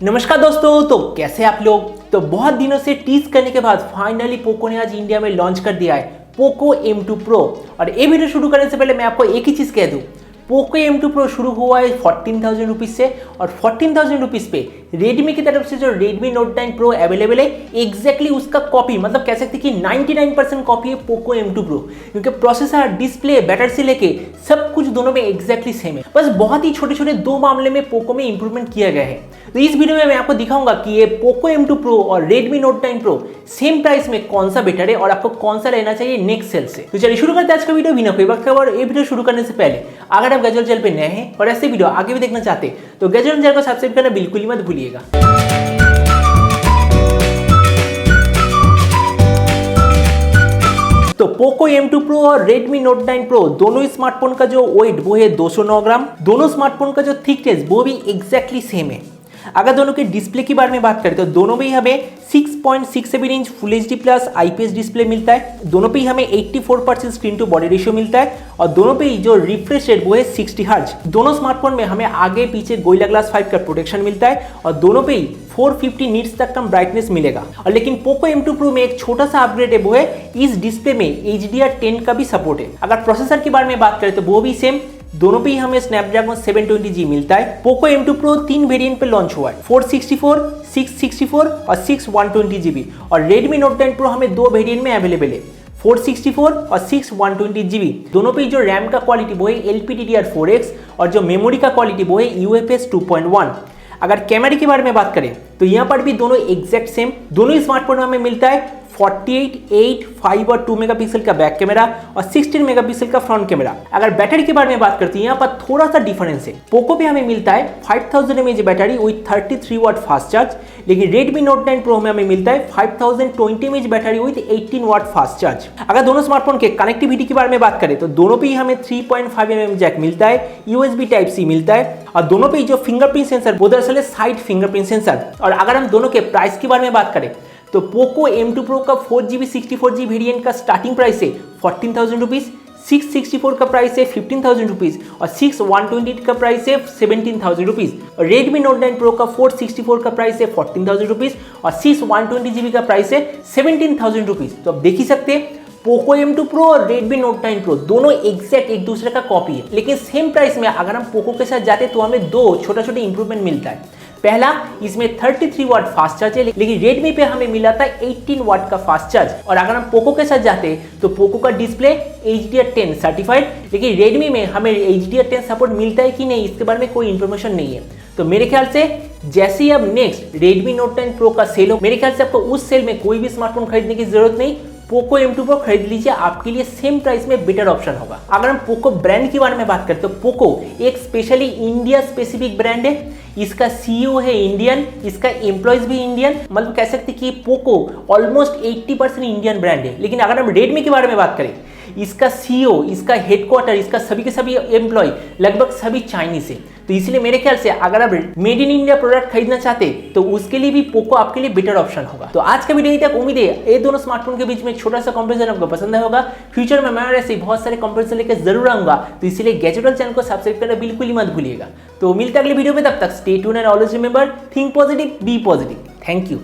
नमस्कार दोस्तों, तो कैसे आप लोग। तो बहुत दिनों से टीज करने के बाद फाइनली पोको ने आज इंडिया में लॉन्च कर दिया है पोको M2 Pro। और ये वीडियो शुरू करने से पहले मैं आपको एक ही चीज़ कह दूं, पोको M2 Pro शुरू हुआ है 14,000 रुपीज़ से और 14,000 रुपीज़ पे रेडमी की तरफ से जो Redmi Note 9 Pro अवेलेबल है एग्जैक्टली उसका कॉपी, मतलब कह सकते कि 99% कॉपी है पोको M2 Pro, क्योंकि प्रोसेसर, डिस्प्ले, बैटरी से लेके सब कुछ दोनों में एग्जैक्टली सेम है। बस बहुत ही छोटे छोटे दो मामले में पोको में इंप्रूवमेंट किया गया है। तो इस वीडियो में मैं आपको दिखाऊंगा कि ये पोको M2 Pro और Redmi Note 9 Pro same price में कौन सा बेटर है और आपको कौन सा लेना चाहिए नेक्स्ट सेल से। तो चलिए शुरू करते हैं आज का वीडियो बिना कोई वक्त खबर। ये वीडियो शुरू करने से पहले अगर आप गजल चैनल पे नए हैं और ऐसे वीडियो आगे भी देखना चाहते हैं तो गजल चैनल को सब्सक्राइब करना बिल्कुल ही मत भूलिएगा। तो पोको M2 Pro और Redmi Note 9 Pro दोनों स्मार्टफोन का जो वेट वो है 209 ग्राम। दोनों स्मार्टफोन का जो थिकनेस वो भी एग्जैक्टली सेम है। अगर दोनों के डिस्प्ले की बारे में बात करें तो दोनों में ही हमें 6.67 inch full HD plus IPS display मिलता है। दोनों पे ही हमें 84% स्क्रीन टू बॉडी रेशियो मिलता है और दोनों पे ही जो रिफ्रेश रेट वो है 60 हर्ट्ज। दोनों स्मार्टफोन में हमें आगे पीछे गोरिल्ला ग्लास 5 का प्रोटेक्शन मिलता है और दोनों पे ही 450 नीट्स तक का ब्राइटनेस मिलेगा। और लेकिन पोको M2 Pro में एक छोटा सा अपग्रेड है, वो है इस डिस्प्ले में HDR10 का भी सपोर्ट है। अगर प्रोसेसर की बारे में बात करें तो वो भी सेम, दोनों पे ही हमें स्नैपड्रैगन 720G मिलता है। पोको M2 Pro 3 वेरिएंट पे लॉन्च हुआ है, 464, 664 और 6/120GB। और Redmi Note 9 Pro हमें दो वेरिएंट में अवेलेबल है, 464 और 6/120GB। दोनों पे जो रैम का क्वालिटी वो है LPDDR4X और जो मेमोरी का क्वालिटी वो है UFS 2.1। अगर कैमरे के बारे में बात करें तो यहाँ पर भी दोनों एग्जैक्ट सेम। दोनों ही स्मार्टफोन में हमें मिलता है 48, 8, 5 और 2 मेगापिक्सल का बैक कैमरा और 16 मेगापिक्सल का फ्रंट कैमरा। अगर बैटरी के बारे में बात करते हैं यहाँ पर थोड़ा सा डिफरेंस है। पोको पे हमें मिलता है 5000 mAh battery with 33 watt fast charge, लेकिन Redmi Note 9 Pro में हमें मिलता है 5020 mAh battery with 18 watt fast charge. अगर दोनों स्मार्टफोन के कनेक्टिविटी के बारे में बात करें तो दोनों पे ही हमें 3.5 mm जैक मिलता है, USB Type-C मिलता है और दोनों पे ही जो फिंगरप्रिंट सेंसर वो दरअसल है साइड फिंगरप्रिंट सेंसर। और अगर हम दोनों के प्राइस के बारे में बात करें तो पोको M2 Pro का 4GB 64GB वेरिएंट का स्टार्टिंग प्राइस है 14,000 रुपीज़, 664 का प्राइस है 15,000 रुपीज़ और 6/128 का प्राइस है 17,000 रुपीज़। और Redmi Note 9 Pro का 464 का प्राइस है 14,000 रुपीज़ और 6/120GB का प्राइस है 17,000 रुपीज़। तो आप देख ही सकते हैं पोको M2 Pro और Redmi Note 9 Pro दोनों एग्जैक्ट एक दूसरे का कॉपी है, लेकिन सेम प्राइस में अगर हम पोको के साथ जाते तो हमें दो छोटा छोटे इंप्रूवमेंट मिलता है। पहला, इसमें 33 वाट फास्ट चार्ज है, लेकिन Redmi पे हमें मिला था 18 वाट का फास्ट चार्ज। और अगर हम पोको के साथ जाते तो पोको का डिस्प्ले HDR10 सर्टिफाइड, लेकिन Redmi में हमें HDR10 सपोर्ट मिलता है कि नहीं इसके बारे में कोई इन्फॉर्मेशन नहीं है। तो मेरे ख्याल से जैसे ही अब नेक्स्ट Redmi Note 9 Pro का सेल हो, मेरे ख्याल से आपको उस सेल में कोई भी स्मार्टफोन खरीदने की जरूरत नहीं, पोको M2 Pro खरीद लीजिए, आपके लिए सेम प्राइस में बेटर ऑप्शन होगा। अगर हम पोको ब्रांड के बारे में बात करें तो पोको एक स्पेशली इंडिया स्पेसिफिक ब्रांड है। इसका CEO है इंडियन, इसका एम्प्लॉयज भी इंडियन, मतलब कह सकते कि पोको ऑलमोस्ट 80% इंडियन ब्रांड है। लेकिन अगर हम Redmi के बारे में बात करें, इसका CEO, इसका हेडक्वार्टर, इसका सभी के सभी एम्प्लॉय लगभग सभी चाइनीज है। तो इसलिए मेरे ख्याल से अगर आप मेड इन इंडिया प्रोडक्ट खरीदना चाहते तो उसके लिए भी पोको आपके लिए बेटर ऑप्शन होगा। तो आज का वीडियो यही तक। उम्मीद है ये दोनों स्मार्टफोन के बीच में छोटा सा कंपैरिजन आपको पसंद आया होगा। फ्यूचर में मैं ऐसे बहुत सारे कंपैरिजन लेकर जरूर आऊंगा, तो इसलिए गैजेटल चैनल को सब्सक्राइब करना बिल्कुल ही मत भूलिएगा। तो मिलते हैं अगले वीडियो में, तब तक stay tuned and always remember, think positive, be positive. Thank you.